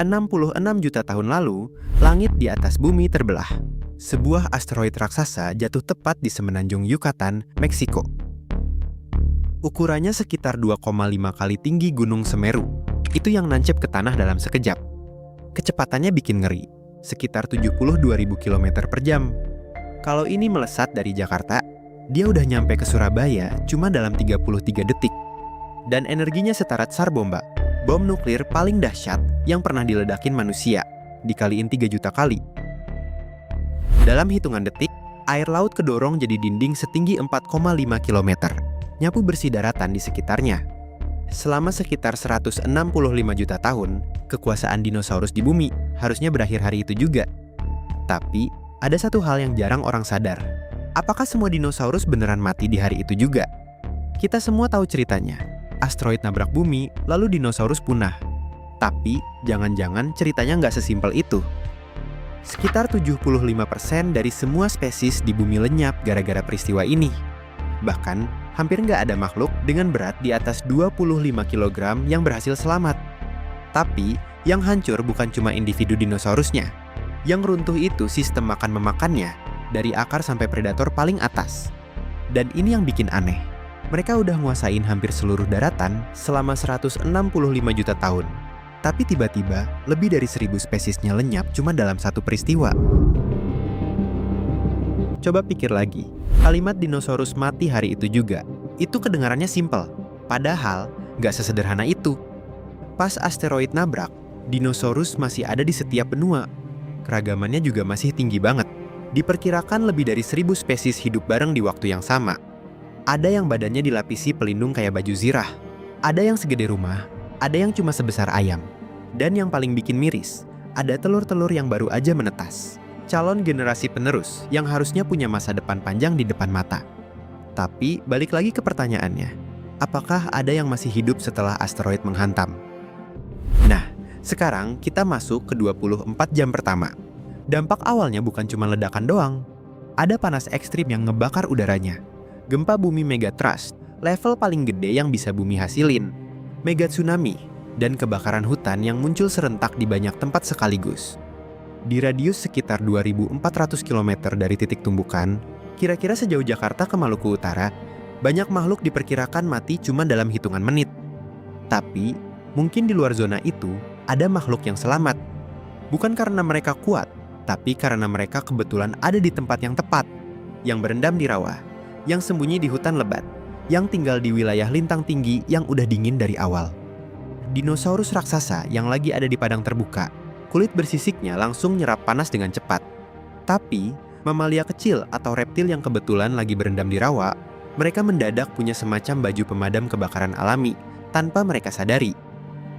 66 juta tahun lalu, langit di atas bumi terbelah. Sebuah asteroid raksasa jatuh tepat di semenanjung Yucatan, Meksiko. Ukurannya sekitar 2,5 kali tinggi Gunung Semeru. Itu yang nancep ke tanah dalam sekejap. Kecepatannya bikin ngeri, sekitar 72.000 km per jam. Kalau ini melesat dari Jakarta, dia udah nyampe ke Surabaya cuma dalam 33 detik. Dan energinya setara tsar bomba, bom nuklir paling dahsyat yang pernah diledakin manusia, dikaliin 3 juta kali. Dalam hitungan detik, air laut kedorong jadi dinding setinggi 4,5 km, nyapu bersih daratan di sekitarnya. Selama sekitar 165 juta tahun, kekuasaan dinosaurus di bumi harusnya berakhir hari itu juga. Tapi, ada satu hal yang jarang orang sadar. Apakah semua dinosaurus beneran mati di hari itu juga? Kita semua tahu ceritanya. Asteroid nabrak bumi, lalu dinosaurus punah. Tapi, jangan-jangan ceritanya nggak sesimpel itu. Sekitar 75% dari semua spesies di bumi lenyap gara-gara peristiwa ini. Bahkan, hampir nggak ada makhluk dengan berat di atas 25 kg yang berhasil selamat. Tapi, yang hancur bukan cuma individu dinosaurusnya. Yang runtuh itu sistem makan-memakannya, dari akar sampai predator paling atas. Dan ini yang bikin aneh. Mereka udah nguasain hampir seluruh daratan selama 165 juta tahun. Tapi tiba-tiba, lebih dari 1000 spesiesnya lenyap cuma dalam satu peristiwa. Coba pikir lagi, kalimat dinosaurus mati hari itu juga. Itu kedengarannya simpel, padahal nggak sesederhana itu. Pas asteroid nabrak, dinosaurus masih ada di setiap benua. Keragamannya juga masih tinggi banget. Diperkirakan lebih dari 1000 spesies hidup bareng di waktu yang sama. Ada yang badannya dilapisi pelindung kayak baju zirah. Ada yang segede rumah, ada yang cuma sebesar ayam. Dan yang paling bikin miris, ada telur-telur yang baru aja menetas. Calon generasi penerus yang harusnya punya masa depan panjang di depan mata. Tapi balik lagi ke pertanyaannya, apakah ada yang masih hidup setelah asteroid menghantam? Nah, sekarang kita masuk ke 24 jam pertama. Dampak awalnya bukan cuma ledakan doang. Ada panas ekstrim yang ngebakar udaranya. Gempa bumi megatrust, level paling gede yang bisa bumi hasilin. Mega tsunami, dan kebakaran hutan yang muncul serentak di banyak tempat sekaligus. Di radius sekitar 2.400 km dari titik tumbukan, kira-kira sejauh Jakarta ke Maluku Utara, banyak makhluk diperkirakan mati cuma dalam hitungan menit. Tapi, mungkin di luar zona itu, ada makhluk yang selamat. Bukan karena mereka kuat, tapi karena mereka kebetulan ada di tempat yang tepat, yang berendam di rawa, yang sembunyi di hutan lebat, yang tinggal di wilayah lintang tinggi yang udah dingin dari awal. Dinosaurus raksasa yang lagi ada di padang terbuka, kulit bersisiknya langsung nyerap panas dengan cepat. Tapi, mamalia kecil atau reptil yang kebetulan lagi berendam di rawa, mereka mendadak punya semacam baju pemadam kebakaran alami tanpa mereka sadari.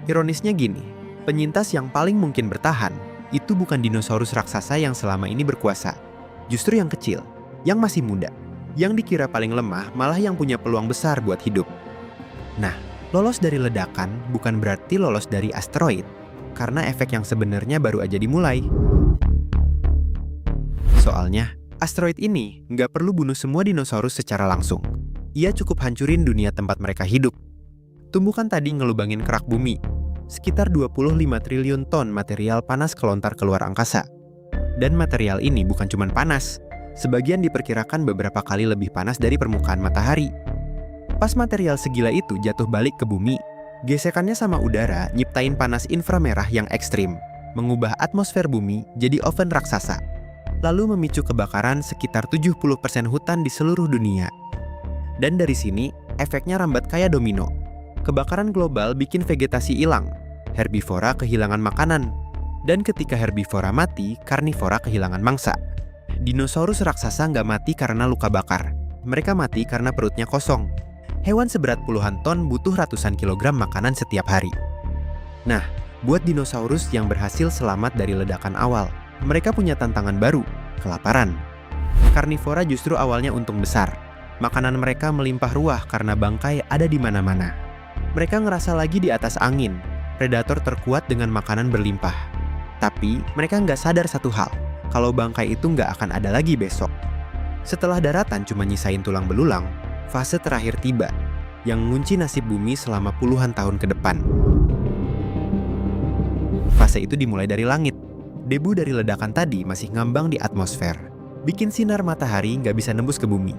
Ironisnya gini, penyintas yang paling mungkin bertahan, itu bukan dinosaurus raksasa yang selama ini berkuasa. Justru yang kecil, yang masih muda. Yang dikira paling lemah malah yang punya peluang besar buat hidup. Nah, lolos dari ledakan bukan berarti lolos dari asteroid, karena efek yang sebenarnya baru aja dimulai. Soalnya, asteroid ini nggak perlu bunuh semua dinosaurus secara langsung. Ia cukup hancurin dunia tempat mereka hidup. Tumbukan tadi ngelubangin kerak bumi, sekitar 25 triliun ton material panas kelontar keluar angkasa. Dan material ini bukan cuma panas, sebagian diperkirakan beberapa kali lebih panas dari permukaan matahari. Pas material segila itu jatuh balik ke bumi, gesekannya sama udara nyiptain panas inframerah yang ekstrim, mengubah atmosfer bumi jadi oven raksasa, lalu memicu kebakaran sekitar 70% hutan di seluruh dunia. Dan dari sini, efeknya rambat kayak domino. Kebakaran global bikin vegetasi hilang, herbivora kehilangan makanan, dan ketika herbivora mati, karnivora kehilangan mangsa. Dinosaurus raksasa nggak mati karena luka bakar. Mereka mati karena perutnya kosong. Hewan seberat puluhan ton butuh ratusan kilogram makanan setiap hari. Nah, buat dinosaurus yang berhasil selamat dari ledakan awal, mereka punya tantangan baru, kelaparan. Karnivora justru awalnya untung besar. Makanan mereka melimpah ruah karena bangkai ada di mana-mana. Mereka ngerasa lagi di atas angin, predator terkuat dengan makanan berlimpah. Tapi, mereka nggak sadar satu hal, kalau bangkai itu nggak akan ada lagi besok. Setelah daratan cuma nyisain tulang belulang, fase terakhir tiba, yang ngunci nasib bumi selama puluhan tahun ke depan. Fase itu dimulai dari langit. Debu dari ledakan tadi masih ngambang di atmosfer, bikin sinar matahari nggak bisa nembus ke bumi.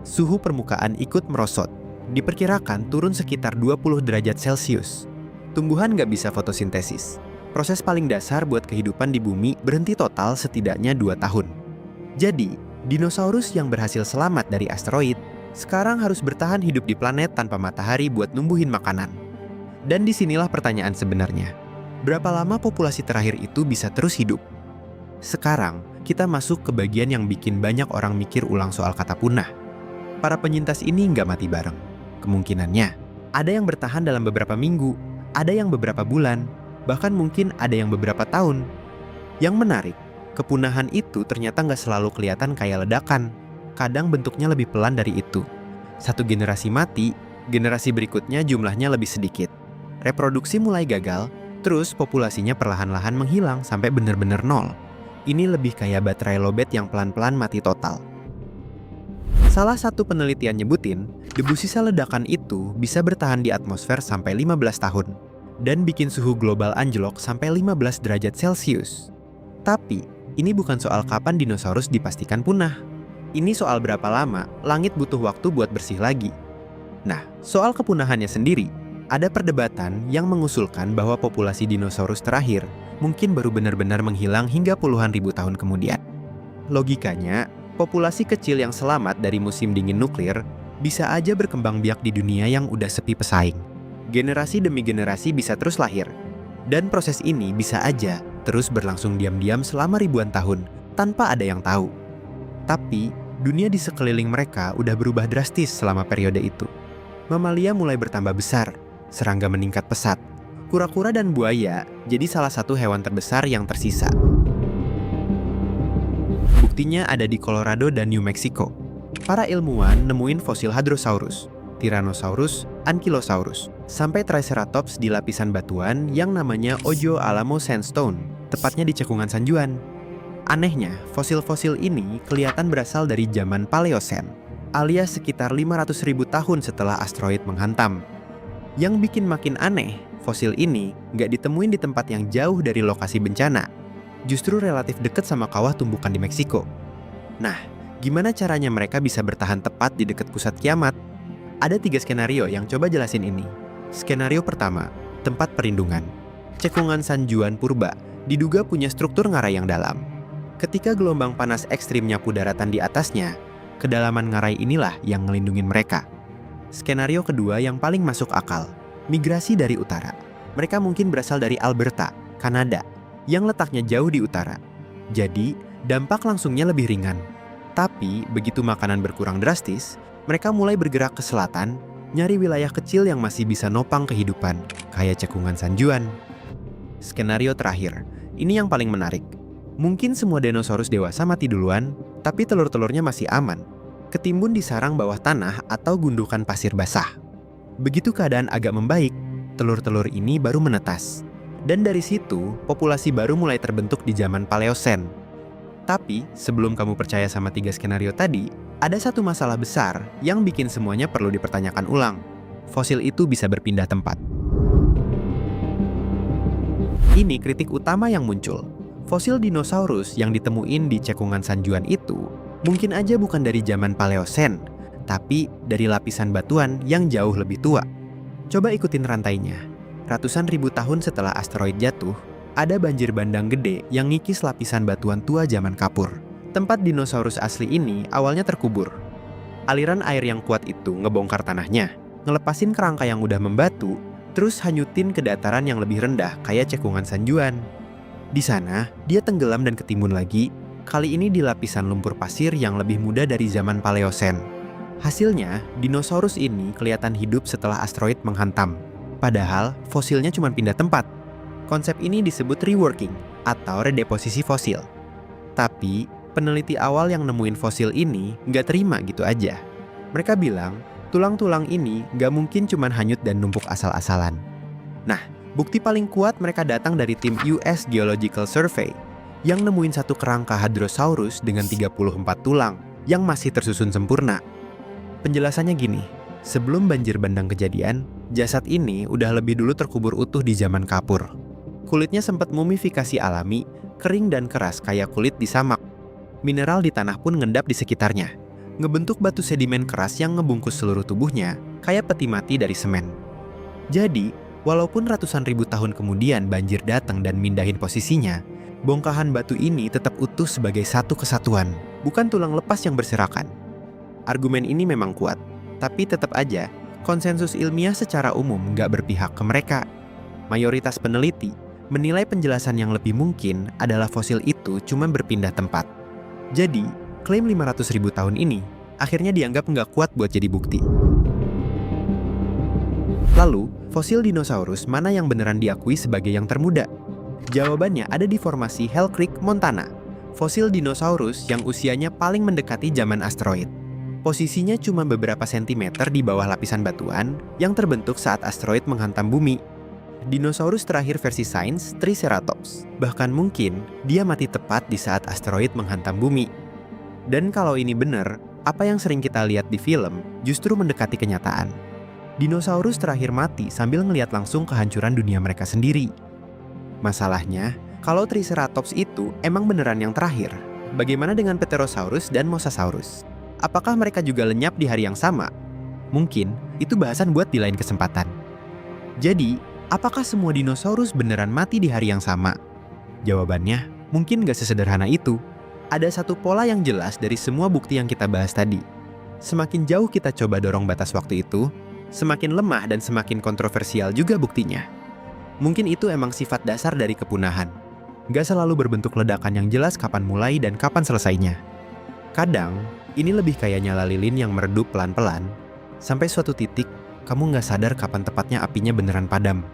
Suhu permukaan ikut merosot, diperkirakan turun sekitar 20 derajat Celcius. Tumbuhan nggak bisa fotosintesis. Proses paling dasar buat kehidupan di bumi berhenti total setidaknya 2 tahun. Jadi, dinosaurus yang berhasil selamat dari asteroid sekarang harus bertahan hidup di planet tanpa matahari buat numbuhin makanan. Dan disinilah pertanyaan sebenarnya. Berapa lama populasi terakhir itu bisa terus hidup? Sekarang, kita masuk ke bagian yang bikin banyak orang mikir ulang soal kata punah. Para penyintas ini nggak mati bareng. Kemungkinannya, ada yang bertahan dalam beberapa minggu, ada yang beberapa bulan, bahkan mungkin ada yang beberapa tahun. Yang menarik, kepunahan itu ternyata nggak selalu kelihatan kayak ledakan. Kadang bentuknya lebih pelan dari itu. Satu generasi mati, generasi berikutnya jumlahnya lebih sedikit. Reproduksi mulai gagal, terus populasinya perlahan-lahan menghilang sampai benar-benar nol. Ini lebih kayak baterai lobet yang pelan-pelan mati total. Salah satu penelitian nyebutin, debu sisa ledakan itu bisa bertahan di atmosfer sampai 15 tahun dan bikin suhu global anjlok sampai 15 derajat Celcius. Tapi, ini bukan soal kapan dinosaurus dipastikan punah. Ini soal berapa lama langit butuh waktu buat bersih lagi. Nah, soal kepunahannya sendiri, ada perdebatan yang mengusulkan bahwa populasi dinosaurus terakhir mungkin baru benar-benar menghilang hingga puluhan ribu tahun kemudian. Logikanya, populasi kecil yang selamat dari musim dingin nuklir bisa aja berkembang biak di dunia yang udah sepi pesaing. Generasi demi generasi bisa terus lahir. Dan proses ini bisa aja terus berlangsung diam-diam selama ribuan tahun tanpa ada yang tahu. Tapi, dunia di sekeliling mereka udah berubah drastis selama periode itu. Mamalia mulai bertambah besar, serangga meningkat pesat, kura-kura dan buaya jadi salah satu hewan terbesar yang tersisa. Buktinya ada di Colorado dan New Mexico. Para ilmuwan nemuin fosil Hadrosaurus, Tyrannosaurus, Ankylosaurus, sampai Triceratops di lapisan batuan yang namanya Ojo Alamo Sandstone, tepatnya di cekungan San Juan. Anehnya, fosil-fosil ini kelihatan berasal dari zaman Paleosen, alias sekitar 500.000 tahun setelah asteroid menghantam. Yang bikin makin aneh, fosil ini nggak ditemuin di tempat yang jauh dari lokasi bencana, justru relatif dekat sama kawah tumbukan di Meksiko. Nah, gimana caranya mereka bisa bertahan tepat di dekat pusat kiamat? Ada 3 skenario yang coba jelasin ini. Skenario pertama, tempat perlindungan. Cekungan San Juan purba diduga punya struktur ngarai yang dalam. Ketika gelombang panas ekstrim nyapu daratan di atasnya, kedalaman ngarai inilah yang ngelindungin mereka. Skenario kedua yang paling masuk akal, migrasi dari utara. Mereka mungkin berasal dari Alberta, Kanada, yang letaknya jauh di utara. Jadi, dampak langsungnya lebih ringan. Tapi, begitu makanan berkurang drastis, mereka mulai bergerak ke selatan, nyari wilayah kecil yang masih bisa nopang kehidupan, kayak cekungan San Juan. Skenario terakhir, ini yang paling menarik. Mungkin semua dinosaurus dewasa mati duluan, tapi telur-telurnya masih aman, ketimbun di sarang bawah tanah atau gundukan pasir basah. Begitu keadaan agak membaik, telur-telur ini baru menetas. Dan dari situ, populasi baru mulai terbentuk di zaman Paleosen. Tapi, sebelum kamu percaya sama 3 skenario tadi, ada satu masalah besar yang bikin semuanya perlu dipertanyakan ulang. Fosil itu bisa berpindah tempat. Ini kritik utama yang muncul. Fosil dinosaurus yang ditemuin di cekungan San Juan itu mungkin aja bukan dari zaman Paleosen, tapi dari lapisan batuan yang jauh lebih tua. Coba ikutin rantainya. Ratusan ribu tahun setelah asteroid jatuh, ada banjir bandang gede yang ngikis lapisan batuan tua zaman Kapur. Tempat dinosaurus asli ini awalnya terkubur. Aliran air yang kuat itu ngebongkar tanahnya, ngelepasin kerangka yang udah membatu, terus hanyutin ke dataran yang lebih rendah kayak cekungan San Juan. Di sana, dia tenggelam dan ketimbun lagi, kali ini di lapisan lumpur pasir yang lebih muda dari zaman Paleosen. Hasilnya, dinosaurus ini kelihatan hidup setelah asteroid menghantam. Padahal, fosilnya cuma pindah tempat. Konsep ini disebut reworking atau redeposisi fosil. Tapi, peneliti awal yang nemuin fosil ini nggak terima gitu aja. Mereka bilang, tulang-tulang ini nggak mungkin cuma hanyut dan numpuk asal-asalan. Nah, bukti paling kuat mereka datang dari tim US Geological Survey yang nemuin satu kerangka Hadrosaurus dengan 34 tulang yang masih tersusun sempurna. Penjelasannya gini, sebelum banjir bandang kejadian, jasad ini udah lebih dulu terkubur utuh di zaman Kapur. Kulitnya sempat mumifikasi alami, kering dan keras kayak kulit di samak. Mineral di tanah pun ngendap di sekitarnya, ngebentuk batu sedimen keras yang ngebungkus seluruh tubuhnya, kayak peti mati dari semen. Jadi, walaupun ratusan ribu tahun kemudian banjir datang dan mindahin posisinya, bongkahan batu ini tetap utuh sebagai satu kesatuan, bukan tulang lepas yang berserakan. Argumen ini memang kuat, tapi tetap aja, konsensus ilmiah secara umum nggak berpihak ke mereka. Mayoritas peneliti menilai penjelasan yang lebih mungkin adalah fosil itu cuma berpindah tempat. Jadi, klaim 500.000 tahun ini akhirnya dianggap nggak kuat buat jadi bukti. Lalu, fosil dinosaurus mana yang beneran diakui sebagai yang termuda? Jawabannya ada di formasi Hell Creek, Montana. Fosil dinosaurus yang usianya paling mendekati zaman asteroid. Posisinya cuma beberapa sentimeter di bawah lapisan batuan yang terbentuk saat asteroid menghantam bumi. Dinosaurus terakhir versi sains, Triceratops. Bahkan mungkin dia mati tepat di saat asteroid menghantam bumi. Dan kalau ini benar, apa yang sering kita lihat di film justru mendekati kenyataan. Dinosaurus terakhir mati sambil ngelihat langsung kehancuran dunia mereka sendiri. Masalahnya, kalau Triceratops itu emang beneran yang terakhir, bagaimana dengan Pterosaurus dan Mosasaurus? Apakah mereka juga lenyap di hari yang sama? Mungkin itu bahasan buat di lain kesempatan. Jadi, apakah semua dinosaurus beneran mati di hari yang sama? Jawabannya mungkin gak sesederhana itu. Ada satu pola yang jelas dari semua bukti yang kita bahas tadi. Semakin jauh kita coba dorong batas waktu itu, semakin lemah dan semakin kontroversial juga buktinya. Mungkin itu emang sifat dasar dari kepunahan. Gak selalu berbentuk ledakan yang jelas kapan mulai dan kapan selesainya. Kadang, ini lebih kayak nyala lilin yang meredup pelan-pelan, sampai suatu titik kamu gak sadar kapan tepatnya apinya beneran padam.